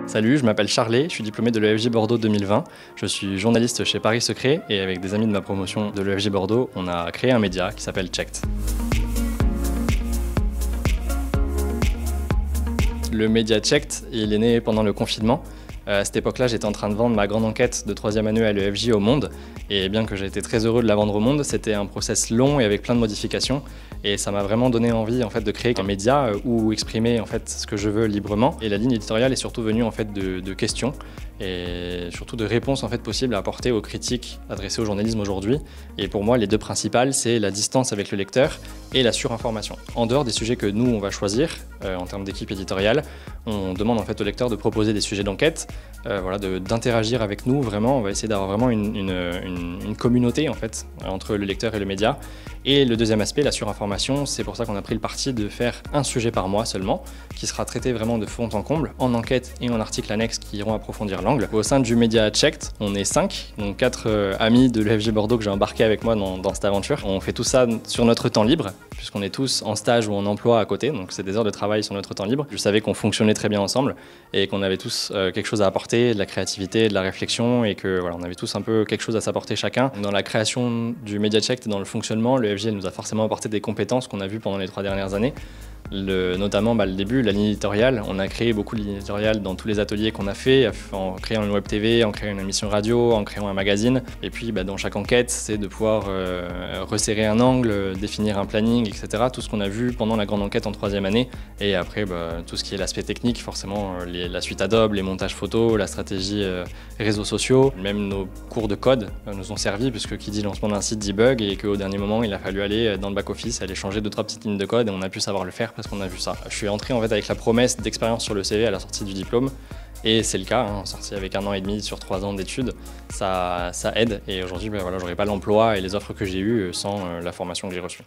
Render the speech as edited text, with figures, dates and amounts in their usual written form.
Salut, je m'appelle Charlet, je suis diplômé de l'EFJ Bordeaux 2020. Je suis journaliste chez Paris Secret et avec des amis de ma promotion de l'EFJ Bordeaux, on a créé un média qui s'appelle Checked. Le média Checked, il est né pendant le confinement. À cette époque-là, j'étais en train de vendre ma grande enquête de 3e année à l'EFJ au Monde. Et bien que j'ai été très heureux de la vendre au Monde, c'était un process long et avec plein de modifications. Et ça m'a vraiment donné envie de créer un média où exprimer ce que je veux librement. Et la ligne éditoriale est surtout venue de questions et surtout de réponses possibles à apporter aux critiques adressées au journalisme aujourd'hui. Et pour moi, les deux principales, c'est la distance avec le lecteur et la surinformation. En dehors des sujets que nous, on va choisir en termes d'équipe éditoriale, on demande au lecteur de proposer des sujets d'enquête, d'interagir avec nous vraiment. On va essayer d'avoir vraiment une communauté entre le lecteur et le média. Et le deuxième aspect, la surinformation, c'est pour ça qu'on a pris le parti de faire un sujet par mois seulement, qui sera traité vraiment de fond en comble, en enquête et en articles annexes qui iront approfondir l'angle. Au sein du média Checked, on est 5, donc 4 amis de l'EFJ Bordeaux que j'ai embarqué avec moi dans cette aventure. On fait tout ça sur notre temps libre, puisqu'on est tous en stage ou en emploi à côté, donc c'est des heures de travail sur notre temps libre. Je savais qu'on fonctionnait très bien ensemble et qu'on avait tous quelque chose à apporter, de la créativité, de la réflexion, et que on avait tous un peu quelque chose à s'apporter chacun. Dans la création du média Checked et dans le fonctionnement, l'EFJ nous a forcément apporté des compétences qu'on a vues pendant les 3 dernières années. Notamment le début, la ligne éditoriale. On a créé beaucoup de lignes éditoriales dans tous les ateliers qu'on a fait, en créant une web TV, en créant une émission radio, en créant un magazine. Et puis dans chaque enquête, c'est de pouvoir resserrer un angle, définir un planning, etc. Tout ce qu'on a vu pendant la grande enquête en 3e année. Et après, tout ce qui est l'aspect technique, forcément, la suite Adobe, les montages photos, la stratégie réseaux sociaux. Même nos cours de code nous ont servi, puisque qui dit lancement d'un site dit bug, et qu'au dernier moment, il a fallu aller dans le back-office, aller changer 2-3 petites lignes de code, et on a pu savoir le faire parce qu'on a vu ça. Je suis entré avec la promesse d'expérience sur le CV à la sortie du diplôme, et c'est le cas, sorti avec 1 an et demi sur 3 ans d'études, ça aide, et aujourd'hui j'aurais pas l'emploi et les offres que j'ai eues sans la formation que j'ai reçue.